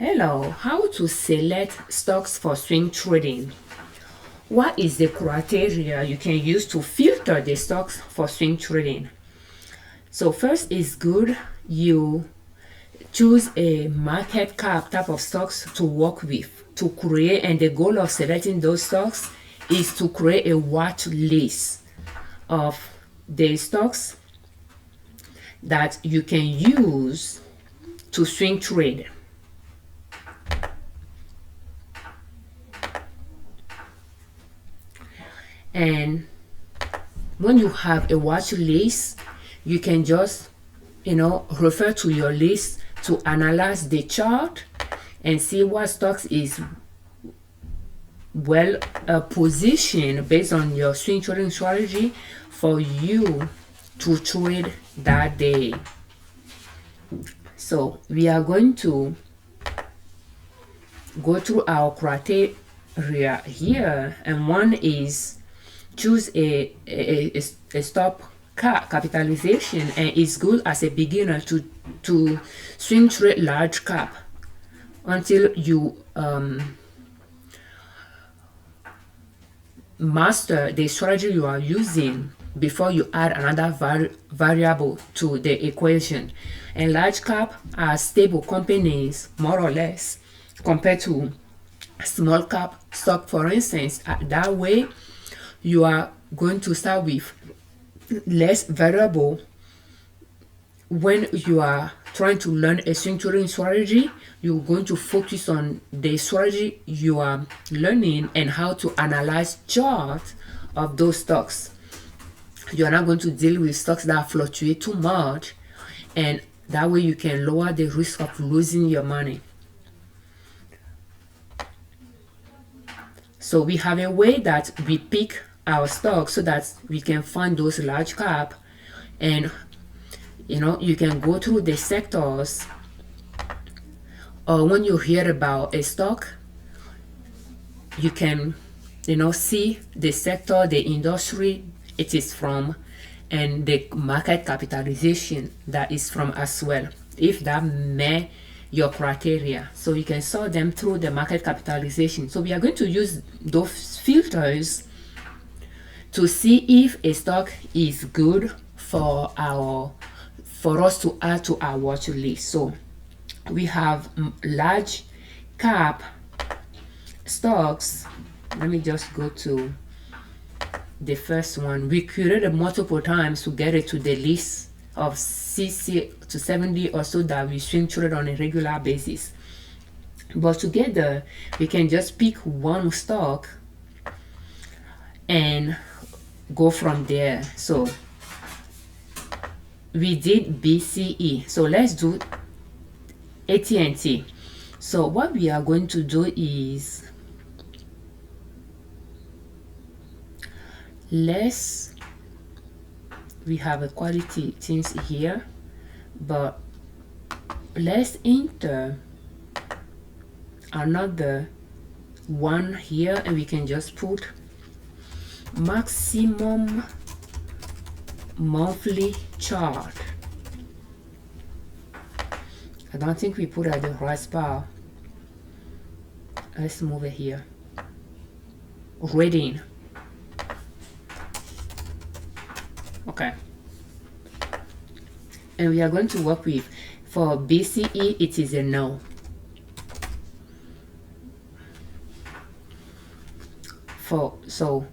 Hello, how to select stocks for swing trading? What is the criteria you can use to filter the stocks for swing trading? So first is good you choose a market cap type of stocks to work with to create, and the goal of selecting those stocks is to create a watch list of the stocks that you can use to swing trade. And when you have a watch list, you can just refer to your list to analyze the chart and see what stocks is well positioned based on your swing trading strategy for you to trade that day. So we are going to go through our criteria here, and one is choose a stop capitalization, and it's good as a beginner to swing trade large cap until you master the strategy you are using before you add another variable to the equation. And large cap are stable companies, more or less, compared to small cap stock, for instance. That way you are going to start with less variable when you are trying to learn a swing trading strategy. You're going to focus on the strategy you are learning and how to analyze charts of those stocks. You are not going to deal with stocks that fluctuate too much, and that way you can lower the risk of losing your money. So we have a way that we pick our stocks so that we can find those large cap, and you can go through the sectors, or when you hear about a stock, you can see the sector, the industry it is from, and the market capitalization that is from as well, if that met your criteria. So you can sort them through the market capitalization. So we are going to use those filters to see if a stock is good for us to add to our watch list. So we have large cap stocks. Let me just go to the first one. We created multiple times to get it to the list of 60 to 70 or so that we swing trade on a regular basis. But together we can just pick one stock and go from there. So we did BCE, so let's do AT&T. So what we are going to do is, we have a quality things here, but let's enter another one here, and we can just put maximum monthly chart. I don't think we put at the right spot. Let's move it here. Reading. Okay, and we are going to work with, for BCE it is a no. So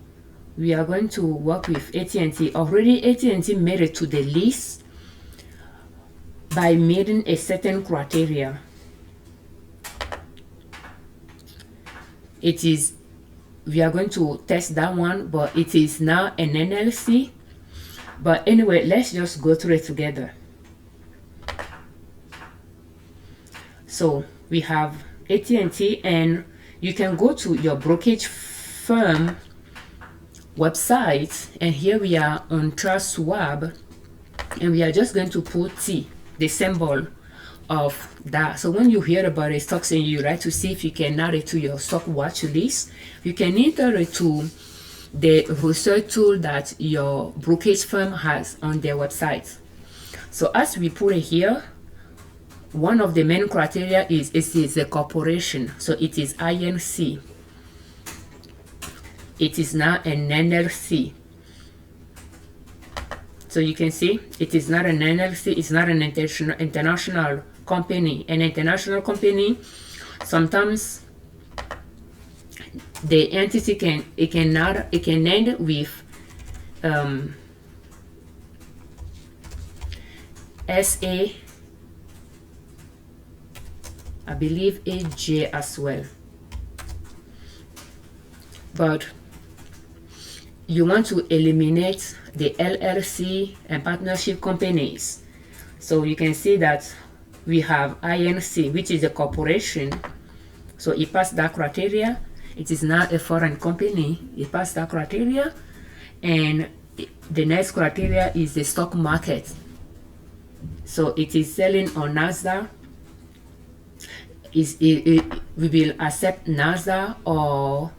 we are going to work with AT&T. Already AT&T made it to the list by meeting a certain criteria. We are going to test that one, but it is now an L.L.C. But anyway, let's just go through it together. So we have AT&T, and you can go to your brokerage firm website, and here we are on Trust Swab, and we are just going to put T, the symbol of that. So when you hear about a stock and you like to see if you can add it to your stock watch list, you can enter it to the research tool that your brokerage firm has on their website. So as we put it here, one of the main criteria is it is a corporation, so it is INC. It is now an L.L.C. So you can see it is not an L.L.C. It's not an international company. An international company, sometimes the entity can end with SA, I believe AJ as well. But you want to eliminate the L.L.C. and partnership companies. So you can see that we have INC, which is a corporation. So it passed that criteria. It is not a foreign company. It passed that criteria. And the next criteria is the stock market. So it is selling on NASDAQ. We will accept NASDAQ or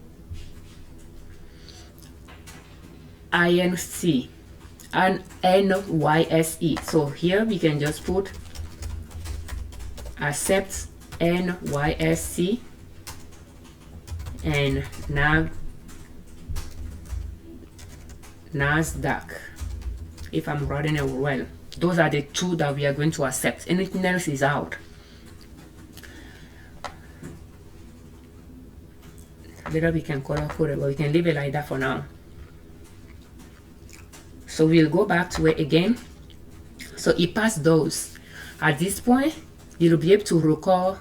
INC and NYSE. So here we can just put accept NYSE and now NASDAQ, if I'm writing it well. Those are the two that we are going to accept. Anything else is out. Later we can color code it, but we can leave it like that for now. So we'll go back to it again. So it passed those. At this point, you'll be able to recall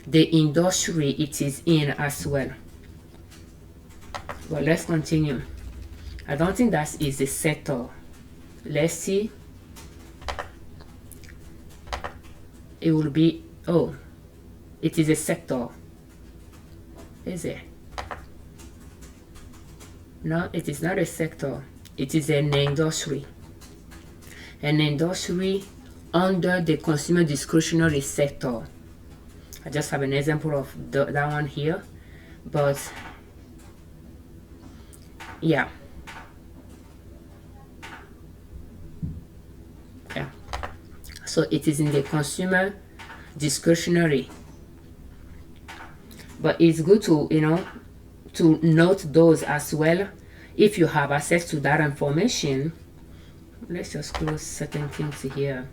the industry it is in as well. But let's continue. I don't think that is the sector. Let's see. It will be, oh, it is a sector. Is it? No, it is not a sector. It is an industry. An industry under the consumer discretionary sector. I just have an example of that one here. But yeah. Yeah. So it is in the consumer discretionary. But it's good to, to note those as well. If you have access to that information, let's just close certain things here.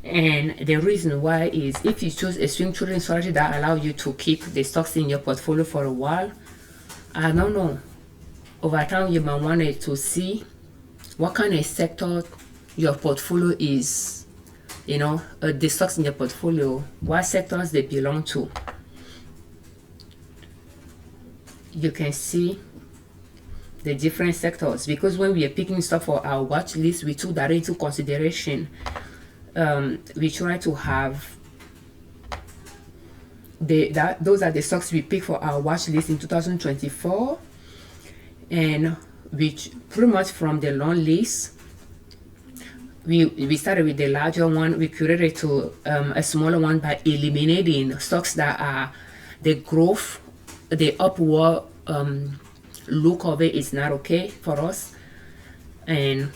And the reason why is if you choose a swing trading strategy that allows you to keep the stocks in your portfolio for a while, I don't know, over time you might want to see what kind of sector your portfolio is. The stocks in your portfolio, what sectors they belong to. You can see the different sectors, because when we are picking stuff for our watch list, we took that into consideration. We try to have those are the stocks we pick for our watch list in 2024, and which pretty much from the long list. We started with the larger one. We curated to a smaller one by eliminating stocks that are the growth, the upward look of it is not okay for us. And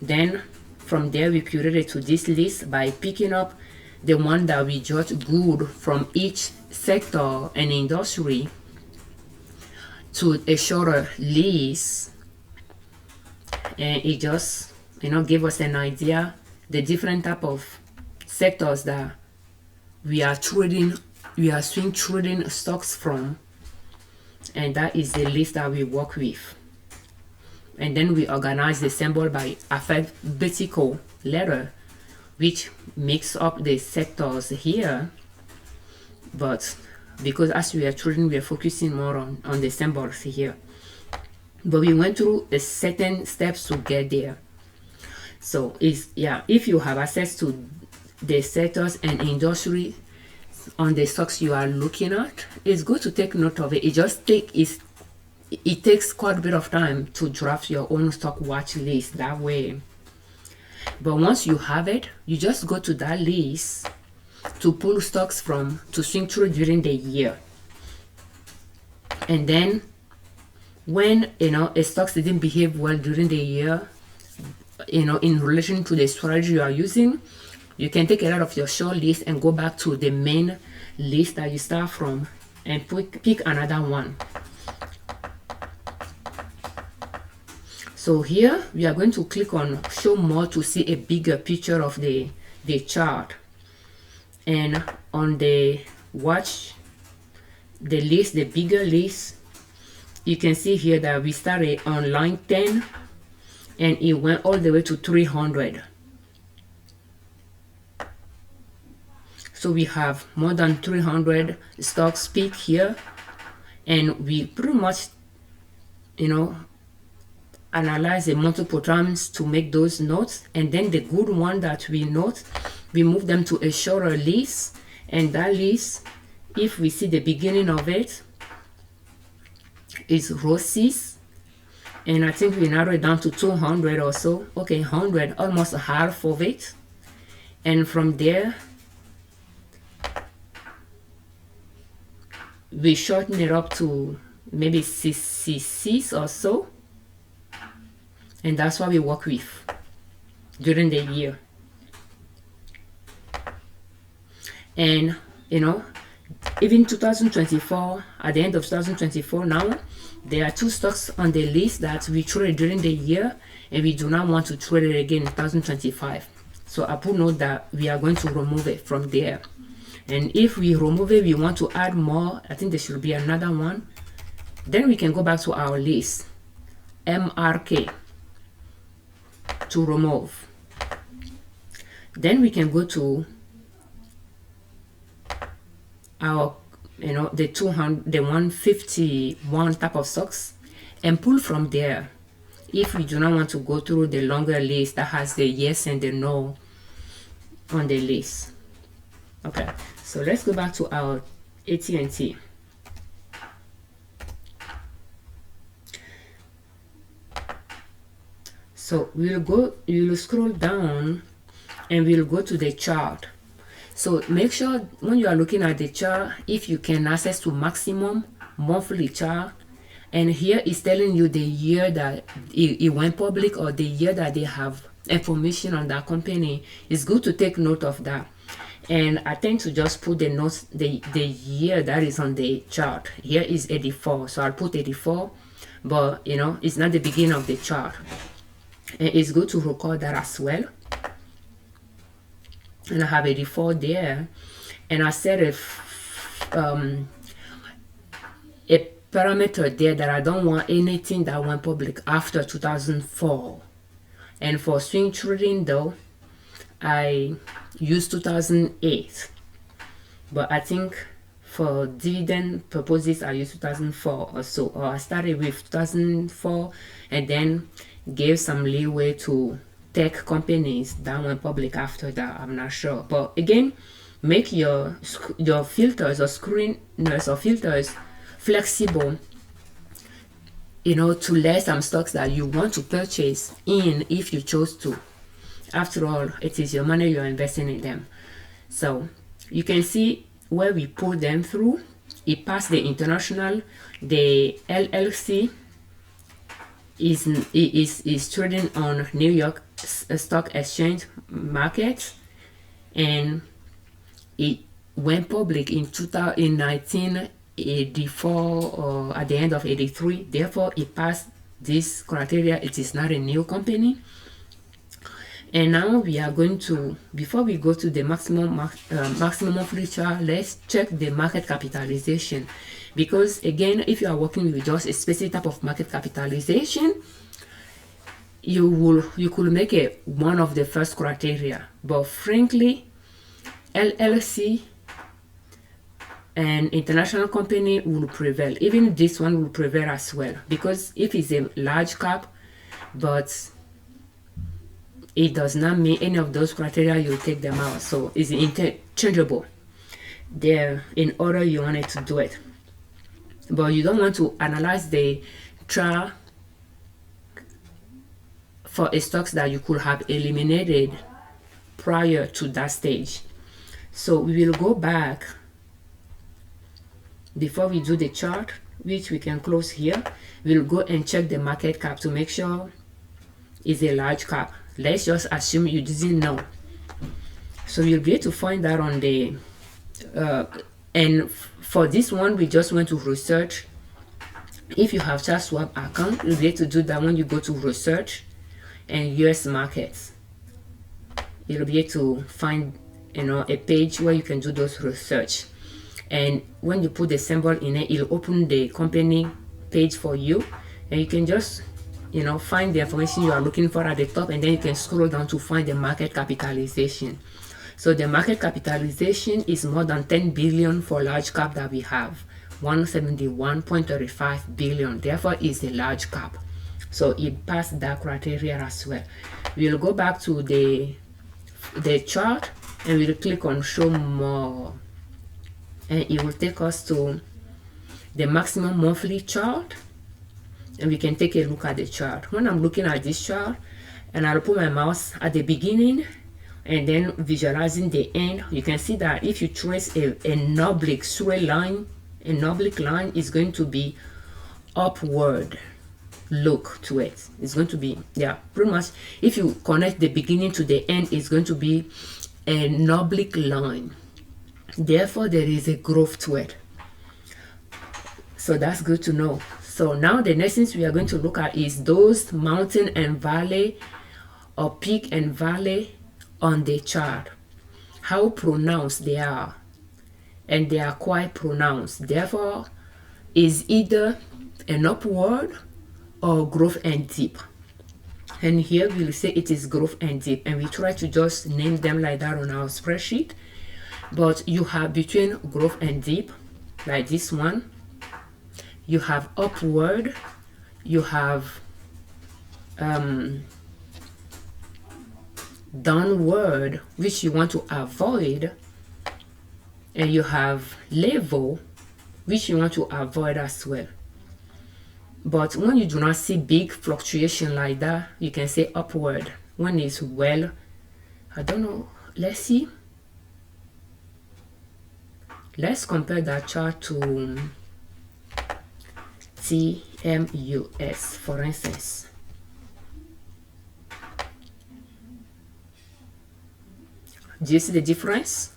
then from there we curated to this list by picking up the one that we judge good from each sector and industry to a shorter list, and it just give us an idea the different type of sectors that we are swing trading stocks from, and that is the list that we work with. And then we organize the symbol by alphabetical letter, which makes up the sectors here. But because as we are trading, we are focusing more on the symbols here. But we went through a certain steps to get there. So if you have access to the sectors and industry on the stocks you are looking at, it's good to take note of it. It takes quite a bit of time to draft your own stock watch list that way. But once you have it, you just go to that list to pull stocks from to swing through during the year. And then when a stocks didn't behave well during the year, in relation to the strategy you are using, you can take it out of your short list and go back to the main list that you start from and pick another one. So here we are going to click on show more to see a bigger picture of the chart. And on the watch the list, the bigger list, you can see here that we started on line 10 and it went all the way to 300. So we have more than 300 stocks picked here, and we pretty much analyze it multiple times to make those notes, and then the good one that we note, we move them to a shorter list. And that list, if we see the beginning of it, is row 6, and I think we narrow it down to 200 or so. Okay, 100, almost half of it. And from there we shorten it up to maybe 66 or so, and that's what we work with during the year. And even 2024, at the end of 2024 now, there are 2 stocks on the list that we traded during the year, and we do not want to trade it again in 2025. So I put note that we are going to remove it from there. And if we remove it, we want to add more. I think there should be another one. Then we can go back to our list, MRK, to remove. Then we can go to our the 200, the 151 type of stocks, and pull from there if we do not want to go through the longer list that has the yes and the no on the list. Okay, so let's go back to our AT&T. So we'll scroll down and we'll go to the chart. So make sure when you are looking at the chart, if you can access to maximum monthly chart, and here it's telling you the year that it went public or the year that they have information on that company, it's good to take note of that. And I tend to just put the notes, the year that is on the chart. Here is 84, so I'll put 84, but it's not the beginning of the chart. And it's good to record that as well. And I have 84 there, and I set a parameter there that I don't want anything that went public after 2004. And for swing trading though, I use 2008, but I think for dividend purposes I use 2004 or so, or I started with 2004 and then gave some leeway to tech companies that went public after that. I'm not sure, but again, make your filters or screeners or filters flexible, to let some stocks that you want to purchase in if you chose to. After all, it is your money, you're investing in them. So you can see where we put them through. It passed the international. The L.L.C is trading on New York Stock Exchange market, and it went public in 1984 or at the end of 83. Therefore, it passed this criteria. It is not a new company. And now we are going to, before we go to the maximum monthly chart, let's check the market capitalization. Because again, if you are working with just a specific type of market capitalization, you could make it one of the first criteria. But frankly, L.L.C and international company will prevail. Even this one will prevail as well, because if it's a large cap, but it does not meet any of those criteria, you take them out. So it's interchangeable. They're in order you wanted to do it, but you don't want to analyze the chart for a stocks that you could have eliminated prior to that stage. So we will go back before we do the chart, which we can close here. we'll go and check the market cap to make sure it's a large cap. Let's just assume you didn't know. So you'll be able to find that on the and for this one, we just went to research. If you have ChartSwap account, you'll be able to do that when you go to research and US markets. You'll be able to find, you know, a page where you can do those research. And when you put the symbol in it, it'll open the company page for you, and you can just, you know, find the information you are looking for at the top, and then you can scroll down to find the market capitalization. So the market capitalization is more than 10 billion for large cap that we have, 171.35 billion. Therefore, it's a large cap. So it passed that criteria as well. We'll go back to the chart, and we'll click on show more, and it will take us to the maximum monthly chart, and we can take a look at the chart. When I'm looking at this chart, and I'll put my mouse at the beginning and then visualizing the end, you can see that if you trace an oblique straight line, an oblique line is going to be upward look to it. It's going to be, yeah, pretty much, if you connect the beginning to the end, it's going to be an oblique line. Therefore, there is a growth to it. So that's good to know. So now the next things we are going to look at is those mountain and valley, or peak and valley on the chart, how pronounced they are. And they are quite pronounced. Therefore, is either an upward or growth and dip. And here we'll say it is growth and dip, and we try to just name them like that on our spreadsheet. But you have between growth and dip, like this one, you have upward, you have downward, which you want to avoid, and you have level, which you want to avoid as well. But when you do not see big fluctuation like that, you can say upward. When it's well, I don't know, let's see. Let's compare that chart to TMUS, for instance. Do you see the difference?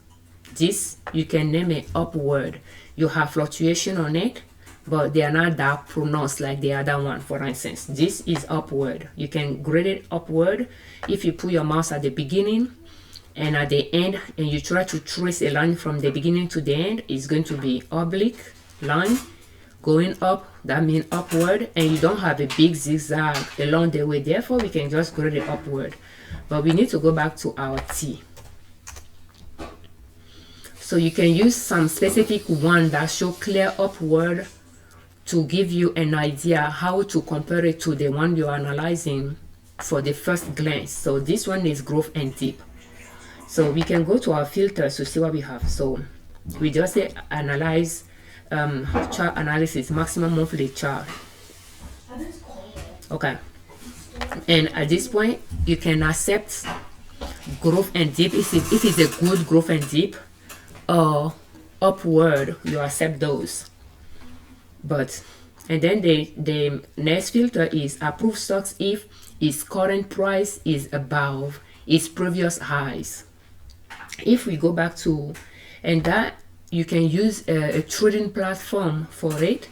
This, you can name it upward. You have fluctuation on it, but they are not that pronounced like the other one. For instance, this is upward. You can grade it upward. If you put your mouse at the beginning and at the end, and you try to trace a line from the beginning to the end, it's going to be oblique line going up. That means upward, and you don't have a big zigzag along the way. Therefore, we can just grade it upward. But we need to go back to our T. So you can use some specific one that show clear upward to give you an idea how to compare it to the one you're analyzing for the first glance. So this one is growth and dip. So we can go to our filters to see what we have. So we just say analyze chart analysis, maximum monthly chart. Okay. And at this point, you can accept growth and dip if it's a good growth and dip, or upward, you accept those. But, and then the next filter is approve stocks if its current price is above its previous highs. If we go back to, and that you can use a trading platform for it,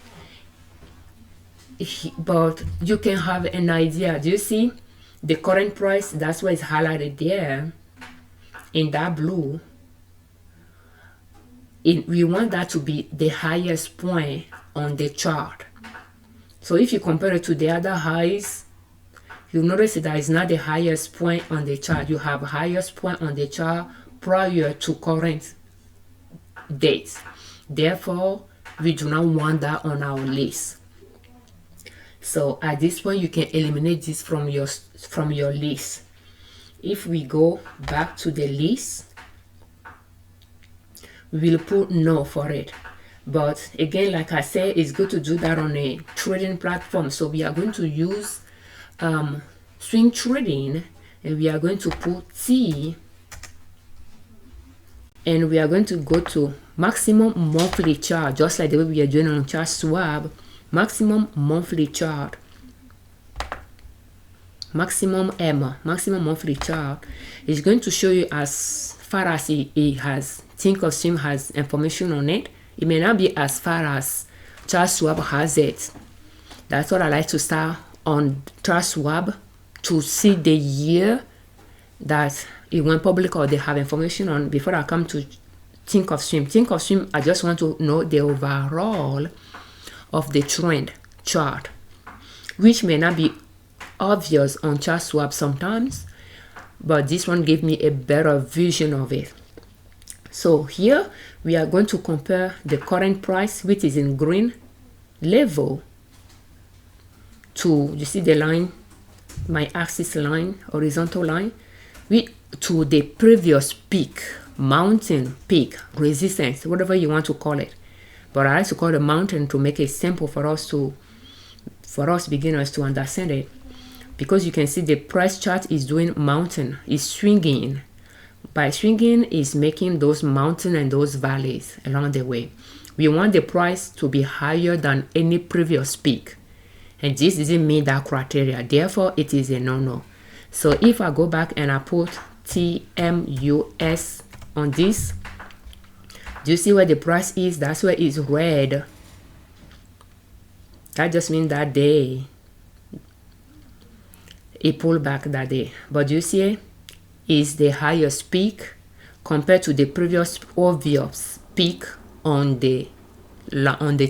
but you can have an idea. Do you see the current price? That's why it's highlighted there in that blue. We want that to be the highest point on the chart. So if you compare it to the other highs, you'll notice that it's not the highest point on the chart. You have highest point on the chart prior to current dates. Therefore, we do not want that on our list. So at this point, you can eliminate this from your list. If we go back to the list, we'll put no for it. But again, like I said, it's good to do that on a trading platform. So we are going to use swing trading, and we are going to put T, and we are going to go to maximum monthly chart, just like the way we are doing on ChartSwap. maximum monthly chart, maximum monthly chart is going to show you as far as it has Thinkorswim has information on it. It may not be as far as ChartSwap has it. That's what I like to start on ChartSwap to see the year that it went public or they have information on before I come to Thinkorswim. Thinkorswim, I just want to know the overall of the trend chart, which may not be obvious on ChartSwap sometimes, but this one gave me a better vision of it. So here we are going to compare the current price, which is in green level, to, you see the line, my axis line, horizontal line, to the previous peak, mountain peak, resistance, whatever you want to call it. But I like to call it mountain to make it simple for us beginners to understand it. Because you can see the price chart is doing mountain, is swinging. By swinging is making those mountains and those valleys along the way. We want the price to be higher than any previous peak. And this doesn't meet that criteria. Therefore, it is a no-no. So if I go back and I put TMUS on this, do you see where the price is? That's where it's red. That just means that day it pulled back that day. But you see, is the highest peak compared to the previous obvious peak on the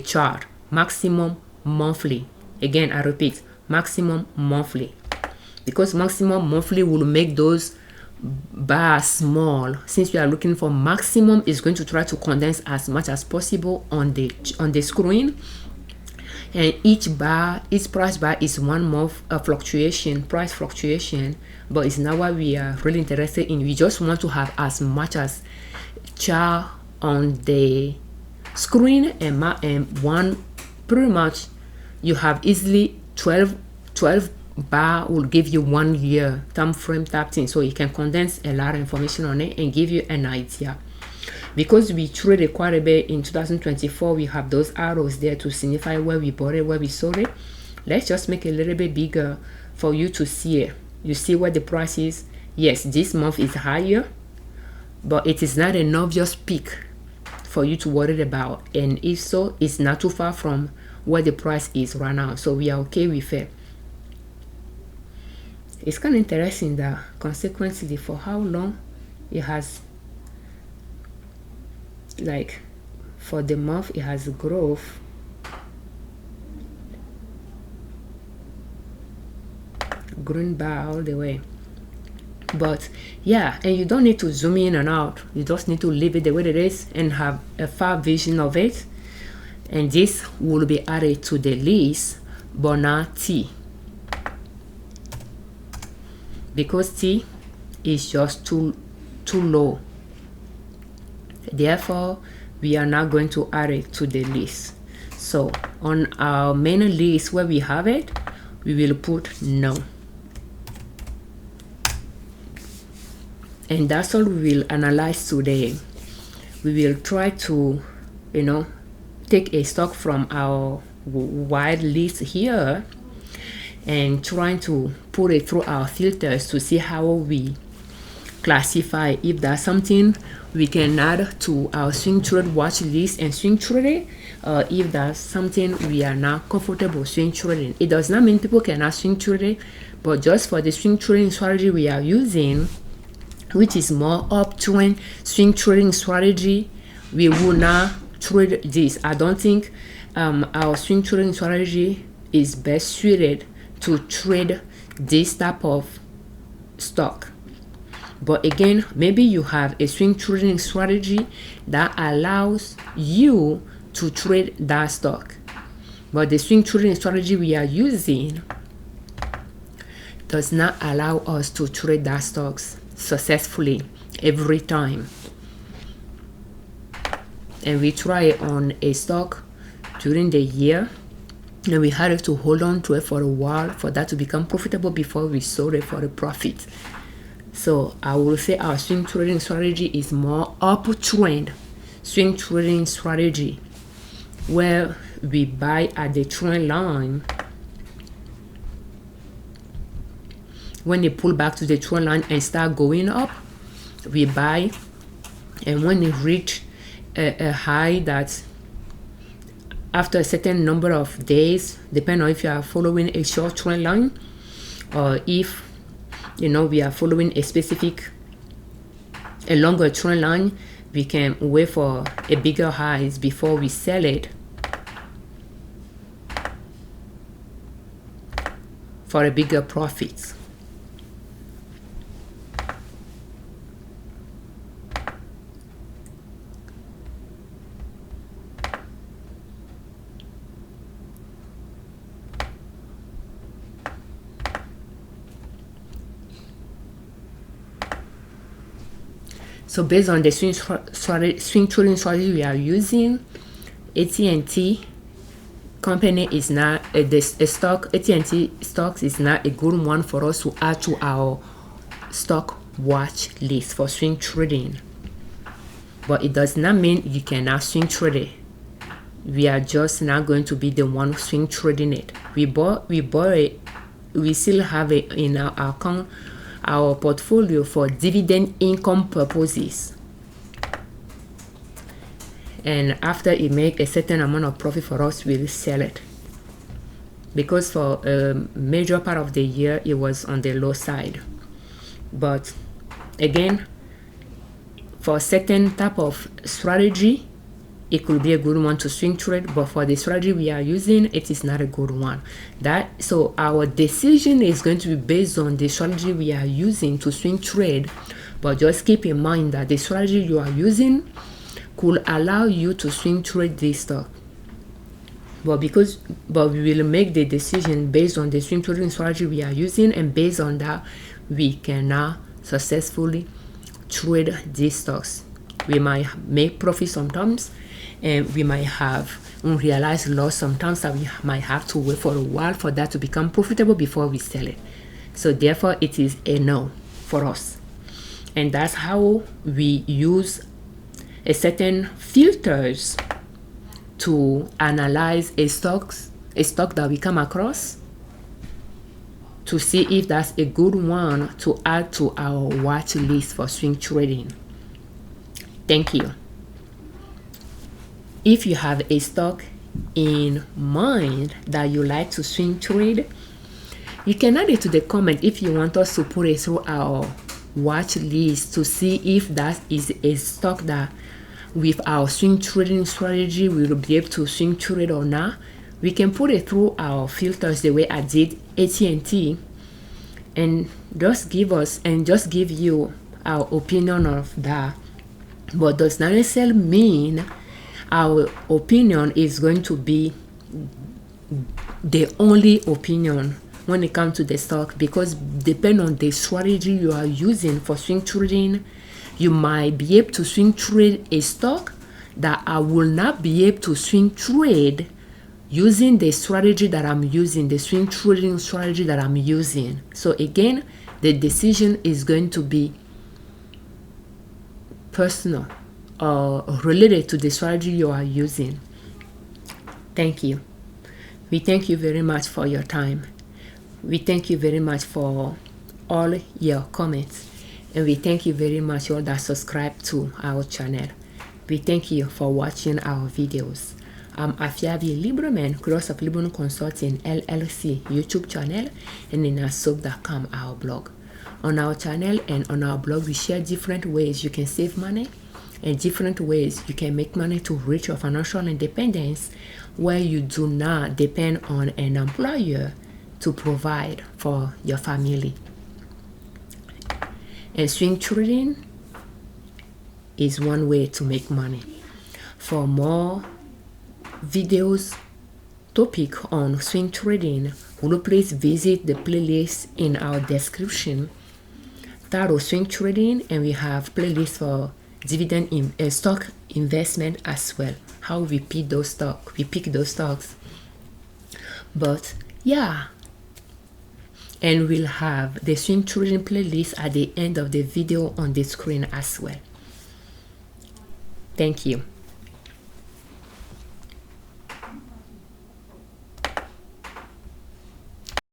chart. Maximum monthly. Again, I repeat, maximum monthly. Because maximum monthly will make those bars small. Since we are looking for maximum, it's going to try to condense as much as possible on the screen. And each price bar is 1 month fluctuation, price fluctuation. But it's not what we are really interested in. We just want to have as much as chart on the screen, and one pretty much you have easily 12 bar will give you 1 year time frame type thing, so you can condense a lot of information on it and give you an idea. Because we traded quite a bit in 2024, we have those arrows there to signify where we bought it, where we sold it. Let's just make it a little bit bigger for you to see it. You see where the price is. Yes, this month is higher, but it is not an obvious peak for you to worry about. And if so, it's not too far from where the price is right now, so we are okay with it. It's kind of interesting that consequently for how long it has, like for the month, it has growth. Green bar all the way. But yeah, and you don't need to zoom in and out. You just need to leave it the way it is and have a far vision of it. And this will be added to the list, but not T, because T is just too low. Therefore, we are not going to add it to the list. So on our main list where we have it, we will put no. And that's all we will analyze today. We will try to, take a stock from our wide list here and trying to put it through our filters to see how we classify if there's something we can add to our swing trade watch list and swing trade, if there's something we are not comfortable swing trading. It does not mean people cannot swing trade, but just for the swing trading strategy we are using, which is more uptrend swing trading strategy, we will not trade this. I don't think our swing trading strategy is best suited to trade this type of stock. But again, maybe you have a swing trading strategy that allows you to trade that stock, but the swing trading strategy we are using does not allow us to trade that stocks successfully every time. And we try it on a stock during the year, and we had to hold on to it for a while for that to become profitable before we sold it for a profit. So I will say our swing trading strategy is more uptrend swing trading strategy. where we buy at the trend line. When they pull back to the trend line and start going up, we buy, and when it reach a high that after a certain number of days, depending on if you are following a short trend line or if we are following a longer trend line, we can wait for a bigger highs before we sell it for a bigger profit. So based on the swing trading strategy we are using, AT&T company is not AT&T stocks is not a good one for us to add to our stock watch list for swing trading. But it does not mean you cannot swing trade it. We are just not going to be the one swing trading it. We bought it. We still have it in our account, our portfolio, for dividend income purposes, and after it make a certain amount of profit for us, we'll sell it, because for a major part of the year it was on the low side. But again, for a certain type of strategy, it could be a good one to swing trade, but for the strategy we are using, it is not a good one. So our decision is going to be based on the strategy we are using to swing trade. But just keep in mind that the strategy you are using could allow you to swing trade this stock. But we will make the decision based on the swing trading strategy we are using, and based on that, we cannot successfully trade these stocks. We might make profit sometimes, and we might have unrealized loss sometimes that we might have to wait for a while for that to become profitable before we sell it. So therefore, it is a no for us. And that's how we use a certain filters to analyze a stock that we come across, to see if that's a good one to add to our watch list for swing trading. Thank you. If you have a stock in mind that you like to swing trade, you can add it to the comment if you want us to put it through our watch list to see if that is a stock that with our swing trading strategy we will be able to swing trade or not. We can put it through our filters the way I did AT&T, and just give you our opinion of that. But does not necessarily mean our opinion is going to be the only opinion when it comes to the stock, because depending on the strategy you are using for swing trading, you might be able to swing trade a stock that I will not be able to swing trade using the strategy that I'm using, the swing trading strategy that I'm using. So again, the decision is going to be personal or related to the strategy you are using. Thank you. We thank you very much for your time. We thank you very much for all your comments, and we thank you very much all that subscribe to our channel. We thank you for watching our videos. I'm Afiavi Liberman, creator of Liberman Consulting L.L.C YouTube channel, and in soap.com, our blog. On our channel and on our blog, we share different ways you can save money and different ways you can make money to reach your financial independence, where you do not depend on an employer to provide for your family. And swing trading is one way to make money. For more videos topic on swing trading, will you please visit the playlist in our description titled Swing Trading, and we have playlists for dividend in stock investment as well, how we pick those stocks. But yeah, and we'll have the swing trading playlist at the end of the video on the screen as well. Thank you.